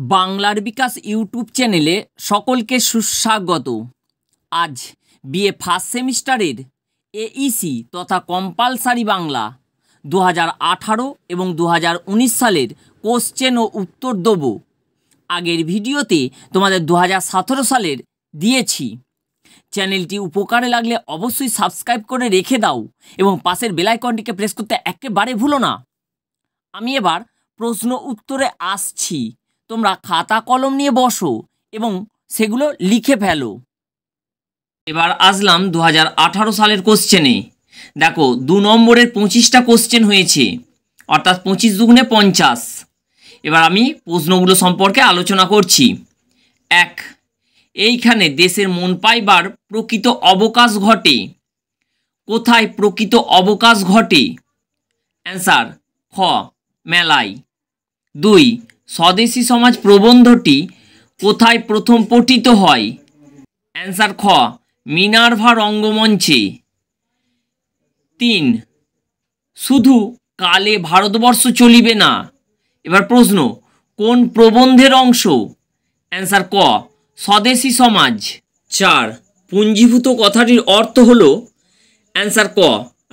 বাংলার বিকাশ ইউটিউব চ্যানেলে সকলকে সুস্বাগত। আজ বিএ ফার্স্ট সেমিস্টারের এইসি তথা কম্পালসারি বাংলা 2018 এবং 2019 সালের কোশ্চেন ও উত্তর দেব। আগের ভিডিওতে তোমাদের 2017 সালের দিয়েছি। চ্যানেলটি উপকারে লাগলে অবশ্যই সাবস্ক্রাইব করে রেখে দাও এবং পাশের বেল আইকনটিকে প্রেস করতে একেবারে ভুলো না। আমি এবার প্রশ্ন উত্তরে আসছি, তোমরা খাতা কলম নিয়ে বসো এবং সেগুলো লিখে ফেলো। এবার আসলাম 2018 সালের কোশ্চেনে। দেখো 2 নম্বরের 25টা কোশ্চেন হয়েছে, অর্থাৎ 25 দুগুণে 50। এবার আমি প্রশ্নগুলো সম্পর্কে আলোচনা করছি। 1, এইখানে দেশের মন পাইবার প্রকৃত অবকাশ ঘটে। কোথায় প্রকৃত অবকাশ ঘটে? অ্যান্সার খ, মেলায়। 2, স্বদেশী সমাজ প্রবন্ধটি কোথায় প্রথম পঠিত হয়? অ্যান্সার খ, মিনার্ভা রঙ্গমঞ্চে। 3, শুধু কালে ভারতবর্ষ চলিবে না। এবার প্রশ্ন, কোন প্রবন্ধের অংশ? অ্যান্সার ক, স্বদেশী সমাজ। 4, পুঞ্জীভূত কথাটির অর্থ হল? অ্যান্সার ক,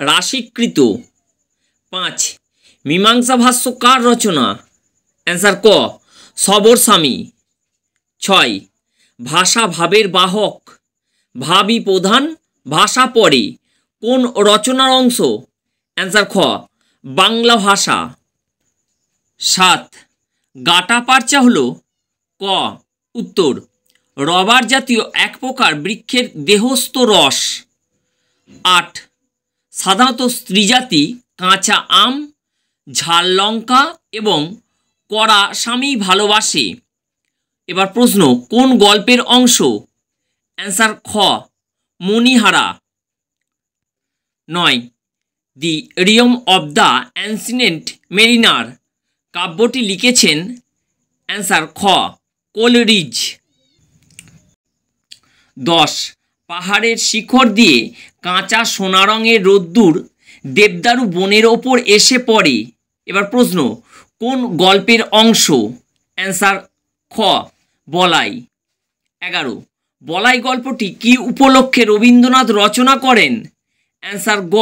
রাশিকৃত। 5, মীমাংসা ভাষ্য কার রচনা? অ্যান্সার ক, সবরস্বামী। 6, ভাষা ভাবের বাহক, ভাবই প্রধান, ভাষা পরে, কোন রচনার অংশ? অ্যান্সার খ, বাংলা ভাষা। 7, গাটা পারচা হল? ক, উত্তর রবার জাতীয় এক প্রকার বৃক্ষের দেহস্থ রস। 8, সাধারণত স্ত্রীজাতি কাঁচা আম, ঝাল লঙ্কা এবং কড়া স্বামী ভালোবাসে। এবার প্রশ্ন, কোন গল্পের অংশ? অ্যান্সার খ, মণিহারা। 9, দি রিয়ম অব দ্য অ্যানসিয়েন্ট মেরিনার কাব্যটি লিখেছেন? অ্যান্সার খ, কোলরিজ। 10, পাহাড়ের শিখর দিয়ে কাঁচা সোনা রঙের রোদ্দুর দেবদারু বনের ওপর এসে পড়ে। এবার প্রশ্ন, কোন গল্পের অংশ? অ্যান্সার খ, বলাই। 11, বলাই গল্পটি কি উপলক্ষে রবীন্দ্রনাথ রচনা করেন? অ্যান্সার গ,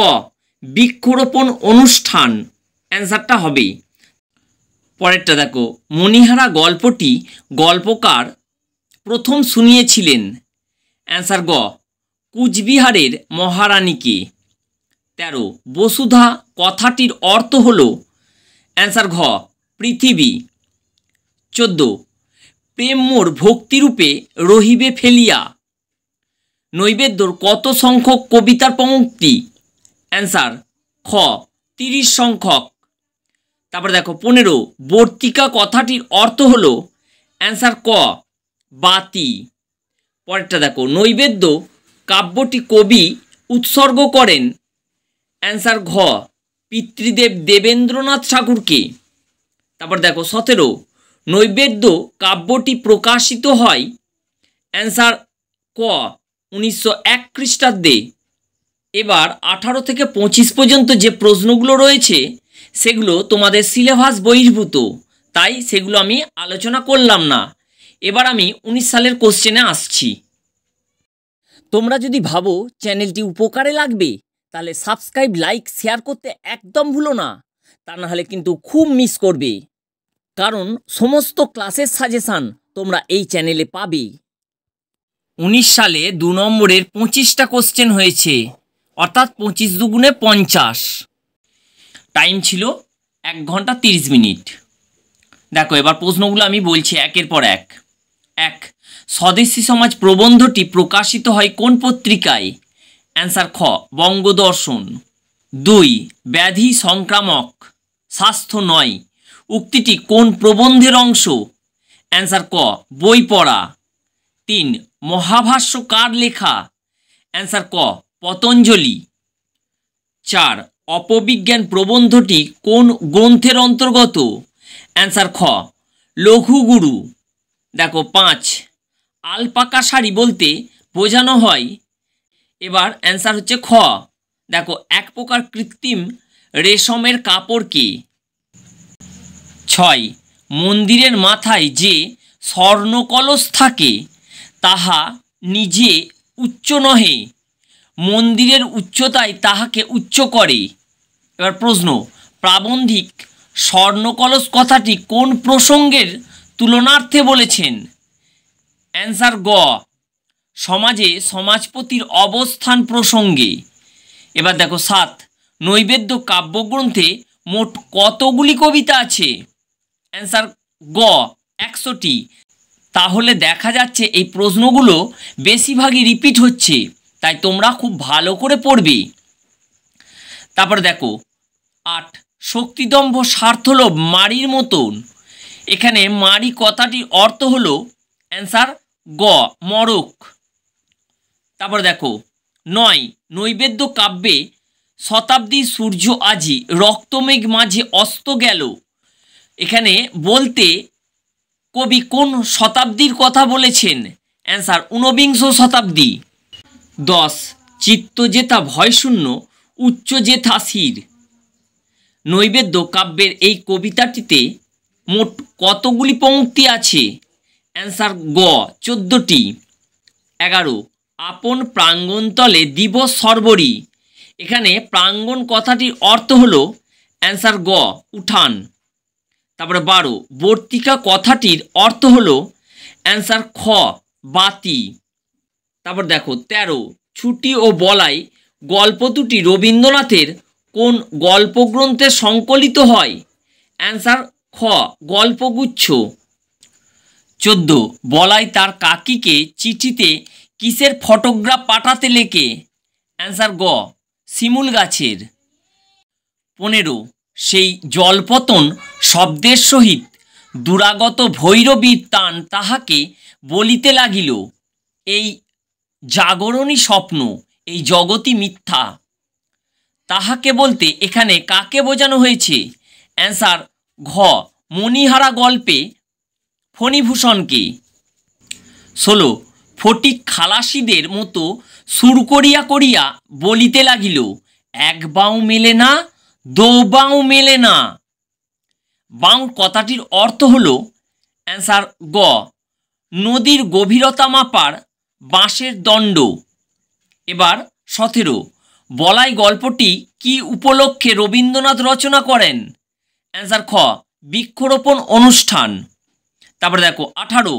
বৃক্ষরোপণ অনুষ্ঠান। অ্যান্সারটা হবে। পরেরটা দেখো, মণিহারা গল্পটি গল্পকার প্রথম শুনিয়েছিলেন? অ্যান্সার গ, কুচবিহারের মহারানীকে। 13, বসুধা কথাটির অর্থ হল? অ্যান্সার ঘ, পৃথিবী। 14, প্রেম মোর ভক্তিরূপে রহিবে ফেলিয়া নৈবেদ্যর কত সংখ্যক কবিতার পঙ্ক্তি? অ্যান্সার খ, 30 সংখ্যক। তারপরে দেখো 15, বর্তিকা কথাটির অর্থ হল? অ্যান্সার ক, বাতি। পরেরটা দেখো, নৈবেদ্য কাব্যটি কবি উৎসর্গ করেন? অ্যান্সার ঘ, পিতৃদেব দেবেন্দ্রনাথ ঠাকুরকে। তারপর দেখো 17, নৈবেদ্য কাব্যটি প্রকাশিত হয়? অ্যান্সার ক, 1901 খ্রিস্টাব্দে। এবার 18 থেকে 25 পর্যন্ত যে প্রশ্নগুলো রয়েছে সেগুলো তোমাদের সিলেবাস বহির্ভূত, তাই সেগুলো আমি আলোচনা করলাম না। এবার আমি 19 সালের কোশ্চেনে আসছি। তোমরা যদি ভাবো চ্যানেলটি উপকারে লাগবে তাহলে সাবস্ক্রাইব, লাইক, শেয়ার করতে একদম ভুলো না, তা নাহলে কিন্তু খুব মিস করবে, কারণ সমস্ত ক্লাসের সাজেশান তোমরা এই চ্যানেলে পাবে। 19 সালে 2 নম্বরের 25টা কোশ্চেন হয়েছে, অর্থাৎ 25 দুগুণে 50। টাইম ছিল 1 ঘন্টা 30 মিনিট। দেখো এবার প্রশ্নগুলো আমি বলছি একের পর এক। 1, স্বদেশী সমাজ প্রবন্ধটি প্রকাশিত হয় কোন পত্রিকায়? অ্যান্সার খ, বঙ্গদর্শন। 2, ব্যাধি সংক্রামক, স্বাস্থ্য নয় উক্তিটি কোন প্রবন্ধের অংশ? অ্যান্সার ক, বই পড়া। 3, মহাভাষ্য কার লেখা? অ্যান্সার ক, পতঞ্জলি। 4, অপবিজ্ঞান প্রবন্ধটি কোন গ্রন্থের অন্তর্গত? অ্যান্সার খ, লঘুগুরু। দেখো 5, আলপাকা শাড়ি বলতে বোঝানো হয়? এবার অ্যান্সার হচ্ছে খ। দেখো এক প্রকার কৃত্রিম রেশমের কাপড়কে। 6, মন্দিরের মাথায় যে স্বর্ণকলস থাকে তাহা নিজে উচ্চ নহে, মন্দিরের উচ্চতায় তাহাকে উচ্চ করে। এবার প্রশ্ন, প্রাবন্ধিক স্বর্ণকলস কথাটি কোন প্রসঙ্গের তুলনার্থে বলেছেন? অ্যান্সার গ, সমাজে সমাজপতির অবস্থান প্রসঙ্গে। এবার দেখো 7, নৈবেদ্য কাব্যগ্রন্থে মোট কতগুলি কবিতা আছে? অ্যান্সার গ, 100টি। তাহলে দেখা যাচ্ছে এই প্রশ্নগুলো বেশিরভাগই রিপিট হচ্ছে, তাই তোমরা খুব ভালো করে পড়বে। তারপর দেখো 8, শক্তিদম্ভ স্বার্থলোভ মারির মতন। এখানে মারি কথাটির অর্থ হলো অ্যান্সার গ, মরক। তারপর দেখো 9, নৈবেদ্য কাব্যে শতাব্দী সূর্য আজি রক্তমেঘ মাঝে অস্ত গেল। এখানে বলতে কবি কোন শতাব্দীর কথা বলেছেন? অ্যান্সার 49 শতাব্দী। 10, চিত্ত যেথা ভয়শূন্য উচ্চ যেথা শির। নৈবেদ্য কাব্যের এই কবিতাটিতে মোট কতগুলি পংক্তি আছে? অ্যান্সার গ, 14টি। 11, আপন প্রাঙ্গণতলে দিবস সর্বরি। এখানে প্রাঙ্গণ কথাটির অর্থ হলো অ্যান্সার গ, উঠান। তারপরে 12, বর্তিকা কথাটির অর্থ হলো অ্যান্সার খ, বাতি। তারপর দেখো 13, ছুটি ও বলাই গল্প দুটি রবীন্দ্রনাথের কোন গল্পগ্রন্থে সংকলিত হয়? অ্যান্সার খ, গল্পগুচ্ছ। 14, বলাই তার কাকিকে চিঠিতে কিসের ফটোগ্রাফ পাঠাতে লেখে? অ্যান্সার গ, শিমুল গাছের। 15, সেই জলপতন শব্দের সহিত দুরাগত ভৈরবীর তান তাহাকে বলিতে লাগিল, এই জাগরণী স্বপ্ন, এই জগৎই মিথ্যা। তাহাকে বলতে এখানে কাকে বোঝানো হয়েছে? অ্যান্সার ঘ, মণিহারা গল্পে ফণিভূষণকে। 16, ফটিক খালাসিদের মতো সুর করিয়া করিয়া বলিতে লাগিল, এক বাউ মেলে না, দো বাউ মেলে না। বাউ কথাটির অর্থ হলো অ্যান্সার গ, নদীর গভীরতা মাপার বাঁশের দণ্ড। এবার 17, বলাই গল্পটি কি উপলক্ষে রবীন্দ্রনাথ রচনা করেন? অ্যান্সার খ, বৃক্ষরোপণ অনুষ্ঠান। তারপরে দেখো 18,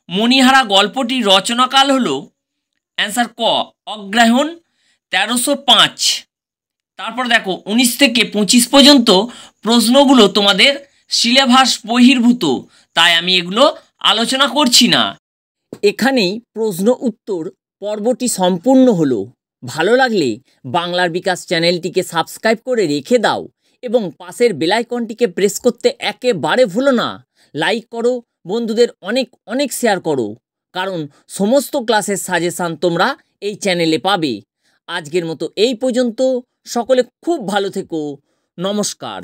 মণিহারা গল্পটির রচনাকাল হলো অ্যান্সার ক, অগ্রহায়ণ 1305। তারপর দেখো 19 থেকে 25 পর্যন্ত প্রশ্নগুলো তোমাদের সিলেবাস বহির্ভূত, তাই আমি এগুলো আলোচনা করছি না। এখানেই প্রশ্ন উত্তর পর্বটি সম্পূর্ণ হলো। ভালো লাগলে বাংলার বিকাশ চ্যানেলটিকে সাবস্ক্রাইব করে রেখে দাও এবং পাশের বেল আইকনটিকে প্রেস করতে একেবারে ভুলো না। লাইক করো, বন্ধুদের অনেক অনেক শেয়ার করো, কারণ সমস্ত ক্লাসের সাজেশান তোমরা এই চ্যানেলে পাবে। আজকের মতো এই পর্যন্ত। সকলে খুব ভালো থেকো। নমস্কার।